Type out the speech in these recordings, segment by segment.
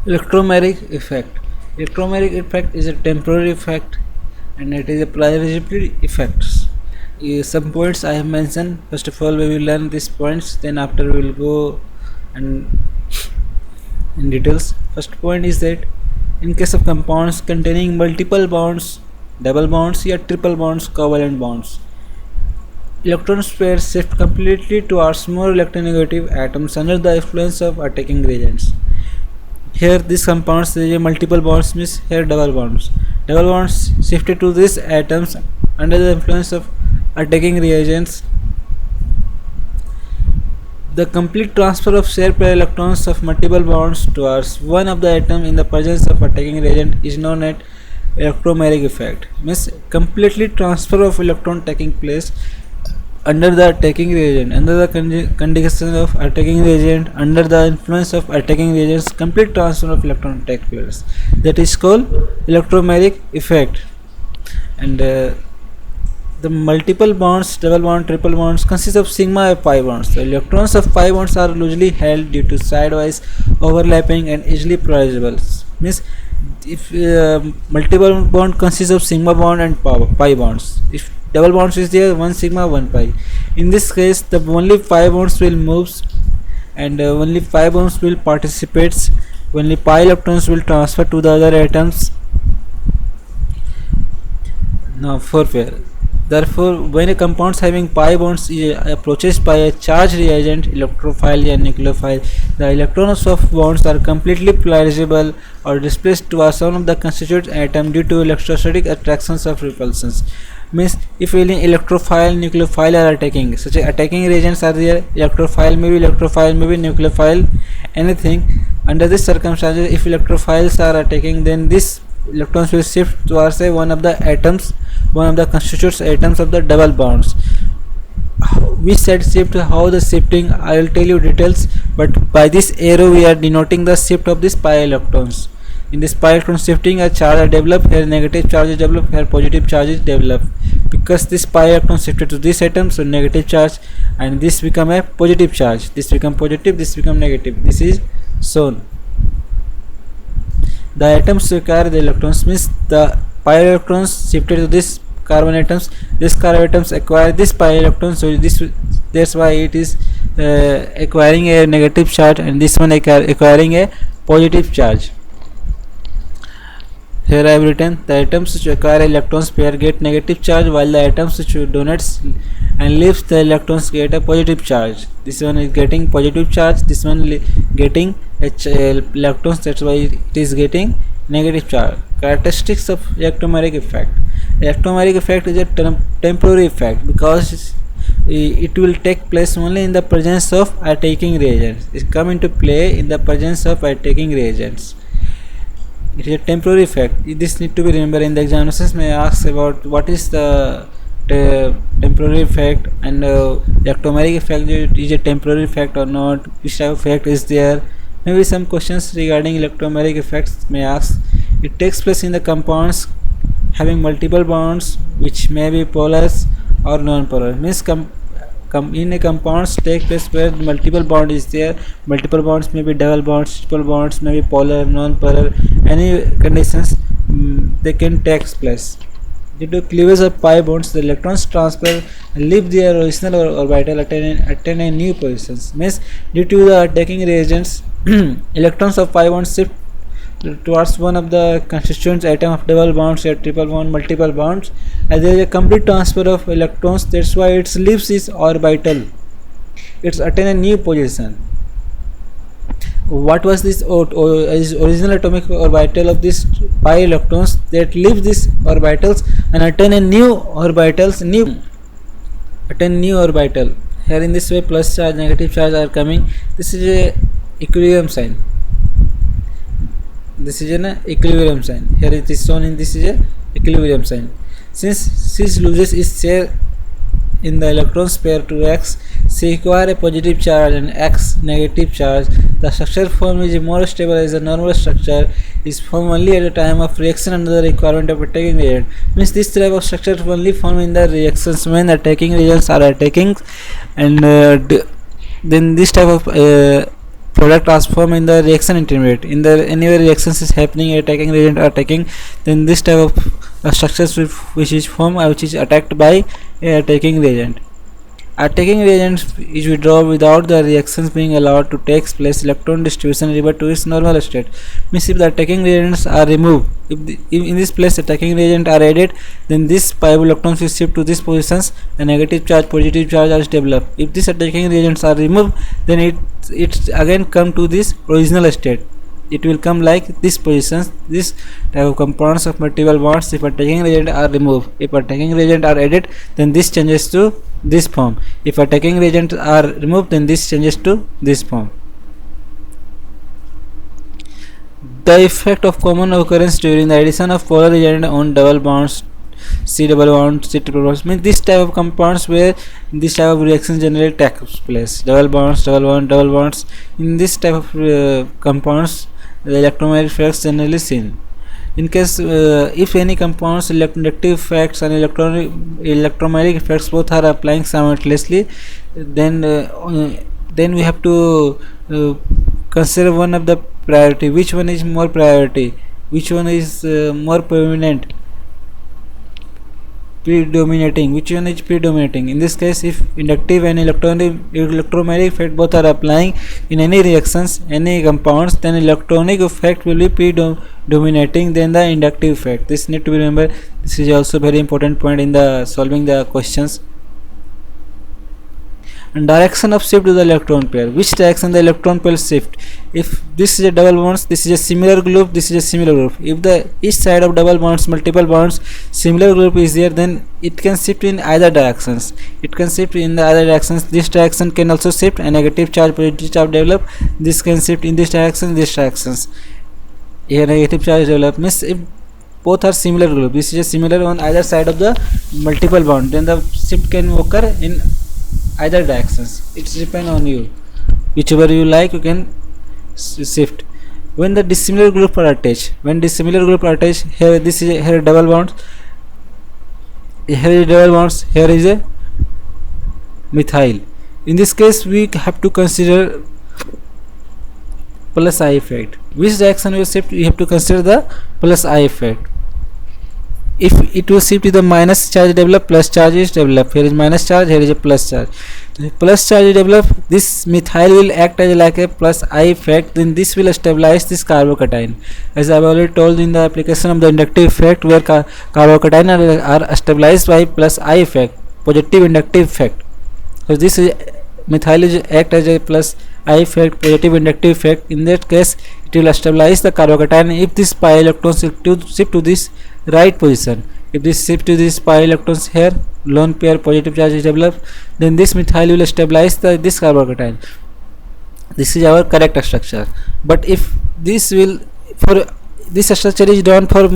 Electromagnetic effect. Electromagnetic effect is a temporary effect and it is a plausibility effect. Some points I have mentioned. First of all, we will learn these points, then after we will go and in details. First point is that in case of compounds containing multiple bonds, double bonds or triple bonds, covalent bonds, electron pairs shift completely towards more electronegative atoms under the influence of attacking reagents. Here these compounds there is multiple bonds, means here double bonds. Double bonds shifted to these atoms under the influence of attacking reagents. The complete transfer of shared pair electrons of multiple bonds towards one of the atom in the presence of attacking reagent is known as electromagnetic effect. Means completely transfer of electron taking place under the attacking reagent, under the condition of attacking reagent, under the influence of attacking reagents, complete transfer of electron takes place. That is called electromagnetic effect. And the multiple bonds, double bond, triple bonds consist of sigma and pi bonds. The electrons of pi bonds are loosely held due to sidewise overlapping and easily polarizable. Means if multiple bond consists of sigma bond and pi bonds. If double bonds is there, one sigma, one pi. In this case, the only pi bonds will move and only pi bonds will participate. Only pi electrons will transfer to the other atoms. Now, four pair. Therefore, when a compound having pi bonds is approached by a charged reagent, electrophile and nucleophile, the electrons of bonds are completely polarizable or displaced towards one of the constituent atom due to electrostatic attractions of repulsions. Means if any electrophile, nucleophile are attacking, such as attacking reagents are there, electrophile, maybe nucleophile, anything. Under this circumstances, if electrophiles are attacking, then this electrons will shift towards one of the atoms, one of the constituent atoms of the double bonds. We said shift, how the shifting I will tell you details, but by this arrow we are denoting the shift of these pi electrons. In this pi electron shifting, a charge develop, here negative charges develop, here positive charges develop. Because this pi electron shifted to this atom, so negative charge, and this become a positive charge, this become positive, this become negative. This is shown. The atoms require the electrons, means the pi electrons shifted to this carbon atoms, this carbon atoms acquire this pi electrons, so this, that's why it is acquiring a negative charge, and this one acquiring a positive charge. Here I have written the atoms which acquire electrons pair get negative charge, while the atoms which donates and leaves the electrons get a positive charge. This one is getting positive charge, this one getting electrons, that's why it is getting negative charge. Characteristics of electromagnetic effect. Electromagnetic effect is a temporary effect because it will take place only in the presence of attacking reagents. It come into play in the presence of attacking reagents. It is a temporary effect. This need to be remembered in the examinations. May ask about what is the temporary effect, and electromagnetic effect is a temporary effect or not, which type of effect is there. Maybe some questions regarding electromagnetic effects may ask. It takes place in the compounds having multiple bonds which may be polar or non-polar. Means in a compounds take place where multiple bond is there. Multiple bonds may be double bonds, triple bonds, may be polar, non-polar, any conditions they can take place. Due to cleavage of pi bonds, the electrons transfer and leave their original orbital attain a new positions. Means due to the attacking reagents, electrons of pi bonds shift towards one of the constituent atom of double bonds or triple bond, multiple bonds, and there is a complete transfer of electrons. That's why it leaves its orbital, it's attain a new position. What was this original atomic orbital of this pi electrons that leaves these orbitals and attain a new orbitals, attain new orbital. Here in this way plus charge, negative charge are coming. This is a equilibrium sign. This is an equilibrium sign. Here it is shown in this is a equilibrium sign. Since C loses its share in the electrons pair to X, C acquire a positive charge and X negative charge. The structure form is more stable as a normal structure is formed only at the time of reaction under the requirement of attacking reagent. Means this type of structure only form in the reactions when attacking reagents are attacking, and then this type of product transform in the reaction intermediate. In the anywhere reactions is happening, attacking reagent are attacking, then this type of structures which is formed which is attacked by a attacking reagent. Attacking reagent is withdrawn without the reactions being allowed to take place. Electron distribution revert to its normal state. Means if the attacking reagents are removed, if in this place attacking reagent are added, then this pi electrons will shift to these positions and negative charge, positive charge are developed. If these attacking reagents are removed, then it again come to this original state. It will come like this positions, this type of compounds of multiple bonds if attacking reagent are removed. If attacking reagent are added, then this changes to this form. If attacking reagent are removed, then this changes to this form. The effect of common occurrence during the addition of polar reagent on double bonds, C double bond, C triple bonds, means this type of compounds where this type of reaction generally takes place. Double bonds, double bond, double bonds. In this type of compounds, the electromagnetic effects generally seen. In case if any compounds electronegative effects and electromagnetic effects both are applying simultaneously, then we have to consider one of the priority. Which one is more priority? Which one is more predominating? Which one is predominating? In this case, if inductive and electromagnetic effect both are applying in any reactions, any compounds, then electronic effect will be predominating than the inductive effect. This need to be remembered. This is also very important point in the solving the questions. And direction of shift to the electron pair. Which direction the electron pair shift? If this is a double bonds, this is a similar group, this is a similar group. If the each side of double bonds, multiple bonds, similar group is there, then it can shift in either directions. It can shift in the other directions. This direction can also shift, a negative charge, positive charge develop. This can shift in this direction, this directions. Here negative charge develop means if both are similar group, this is a similar on either side of the multiple bond, then the shift can occur in either directions. It depends on you, whichever you like you can shift. When the dissimilar group are attached, here this is here double bonds, here is double bonds, here is a methyl. In this case we have to consider plus I effect. Which direction will shift? We have to consider the plus I effect. If it will shift to the minus charge develop, plus charge is developed. Here is minus charge, here is a plus charge. The plus charge is developed, this methyl will act as like a plus I effect, then this will stabilize this carbocation. As I have already told in the application of the inductive effect, where carbocation are stabilized by plus I effect, positive inductive effect. So this is methyl is act as a plus I effect, positive inductive effect. In that case, it will stabilize the carbocation if this pi electrons shift to this right position. If this shift to this pi electrons here, lone pair positive charge is developed, then this methyl will stabilize this carbocation. This is our correct structure. But if this will, for this structure is done for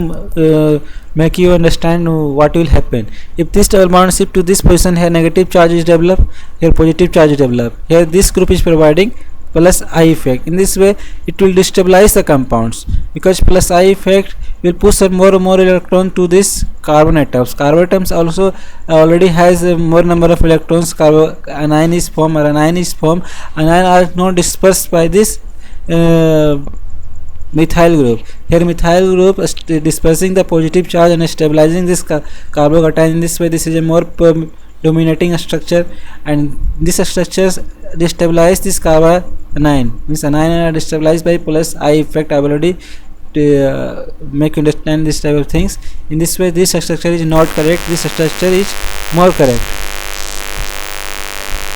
make you understand what will happen. If this double bond shift to this position, here negative charge is developed, here positive charge is developed, here this group is providing plus I effect. In this way it will destabilize the compounds, because plus I effect will push more and more electron to this carbon atoms. Carbon atoms also already has a more number of electrons. Anion is formed, or anion is formed. Anion are not dispersed by this methyl group. Here methyl group dispersing the positive charge and stabilizing this carbocation. In this way this is a more dominating structure, and this structures destabilize this anion. Means anion are destabilized by plus I effect. I have already make you understand this type of things. In this way this structure is not correct, this structure is more correct.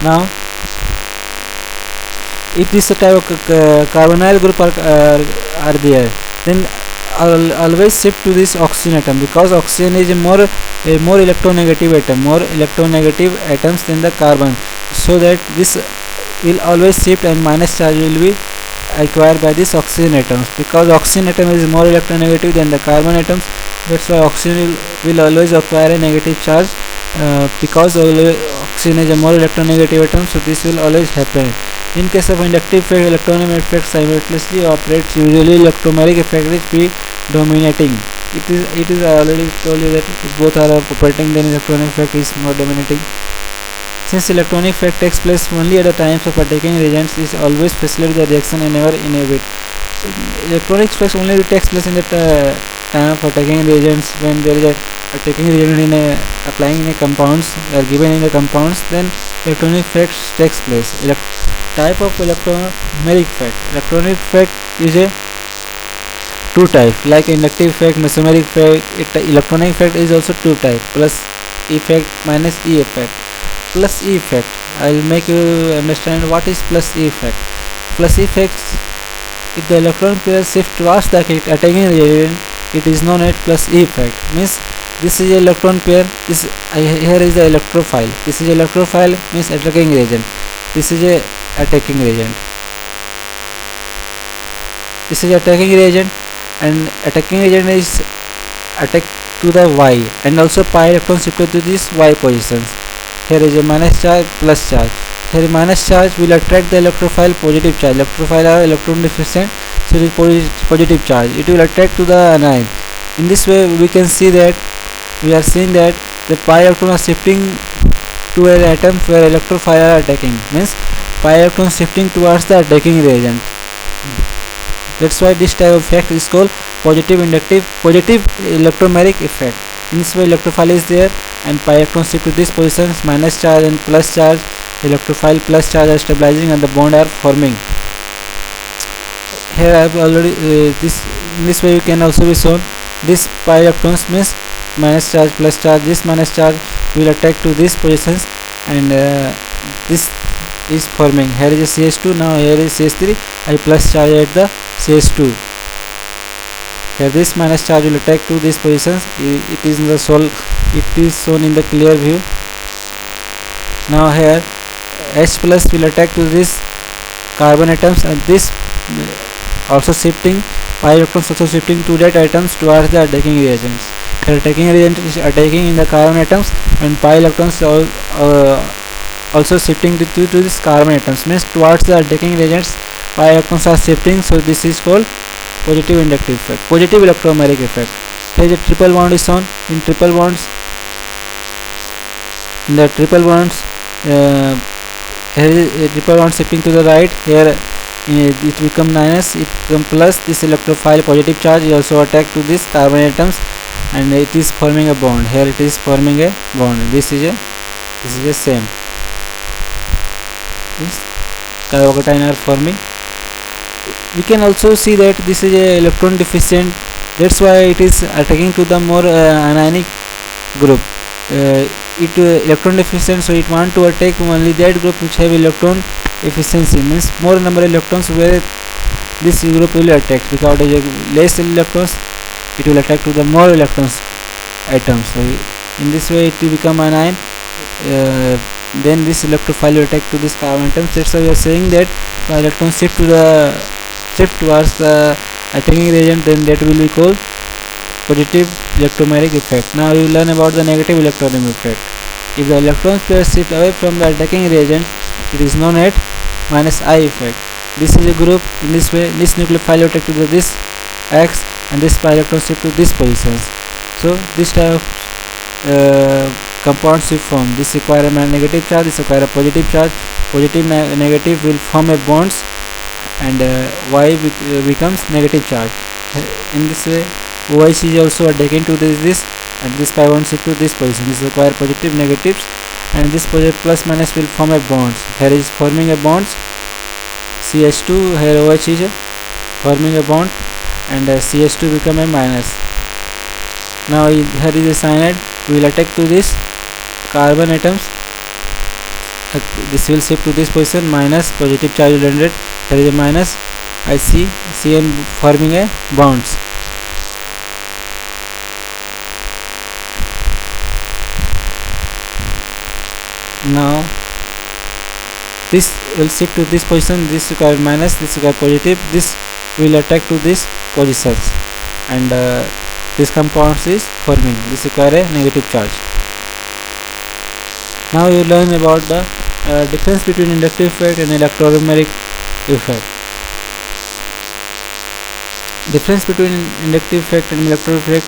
Now if this type of carbonyl group are there, then always shift to this oxygen atom, because oxygen is a more electronegative atom, more electronegative atoms than the carbon, so that this will always shift and minus charge will be acquired by this oxygen atoms, because oxygen atom is more electronegative than the carbon atoms. That's why oxygen will always acquire a negative charge, because oxygen is a more electronegative atom, so this will always happen. In case of inductive effect, electromagnetic effect simultaneously operates. Usually electromagnetic effect is predominating. It is I already told you that if both are operating, then electromagnetic effect is more dominating. Since electronic effect takes place only at the times of attacking reagents, it always facilitates the reaction and never inhibit. Electronic effects only takes place in the time of attacking reagents. When there is a attacking reagent in a applying in a compounds or given in the compounds, then electronic effect takes place. Type of electromeric effect. Electronic effect is a two type, like inductive effect, mesomeric effect. Electronic effect is also two type: plus effect, minus E effect. Plus E effect, I'll make you understand what is plus E effect. Plus E effect, if the electron pair shift towards the attacking reagent, it is known as plus E effect. Means this is electron pair. This here is the electrophile. This is electrophile, means attacking reagent. This is a attacking reagent. This is attacking reagent, and attacking reagent is attack to the Y, and also pi electron shifted to this Y positions. Here is a minus charge, plus charge. Here minus charge will attract the electrophile positive charge. Electrophile are electron deficient, so it is positive charge. It will attract to the anion. In this way, we can see that we are seeing that the pi electron are shifting to an atom where electrophile are attacking. Means pi electron shifting towards the attacking reagent. That's why this type of effect is called positive electromeric effect. In this way, electrophile is there and pi electron shift to this positions, minus charge and plus charge. Electrophile plus charge are stabilizing and the bond are forming. Here I have already in this way you can also be shown this pi electrons means minus charge plus charge. This minus charge will attack to these positions, and this is forming. Here is a CH2. Now here is CH3. I plus charge at the CH2. Here this minus charge will attack to these positions. It is in the it is shown in the clear view. Now here H plus will attack to this carbon atoms, and this also shifting, pi electrons also shifting to that atoms towards the attacking reagents. Here attacking reagent is attacking in the carbon atoms, and pi electrons also shifting to this carbon atoms, means towards the attacking reagents pi electrons are shifting. So this is called positive inductive effect, positive electromeric effect. Here the triple bond is shown. In triple bonds, in the triple bonds, here is a triple bond shifting to the right. Here it become minus, it become plus. This electrophile positive charge is also attack to this carbon atoms, and it is forming a bond. Here it is forming a bond. This is a same. This carbocation are forming. We can also see that this is a electron deficient. That's why it is attacking to the more anionic group. It electron deficient, so it want to attack only that group which have electron efficiency, means more number of electrons where this group will attack. Because it is less electrons, it will attack to the more electrons atoms. So in this way it will become anion. Then this electrophile will attack to this carbon atoms. That's why we are saying that when electrons shift towards the attacking reagent, then that will be called positive electromeric effect. Now we will learn about the negative electromeric effect. If the electrons pair shift away from the attacking reagent, it is known as minus I effect. This is a group. In this way, this nucleophile will attack to this X, and this pi electron shift to this positions. So this type of compounds will form. This require a negative charge, this require a positive charge. Positive negative will form a bonds, and Y becomes negative charge. In this way, OH is also attacking to this, and this pi bond shift to this position. This require positive negatives, and this positive plus minus will form a bonds. Here is forming a bonds. CH2, here OH is forming a bond, and CH2 become a minus. Now here is a cyanide, we will attack to this carbon atoms. This will shift to this position, minus, positive charge will generate. Here is a minus, I see CN forming a bonds. Now this will shift to this position, this require minus, this require positive, this will attack to this positions, and this compounds is forming. This require a negative charge. Now you learn about the difference between inductive effect and electromeric effect. Difference between inductive effect and electromeric effect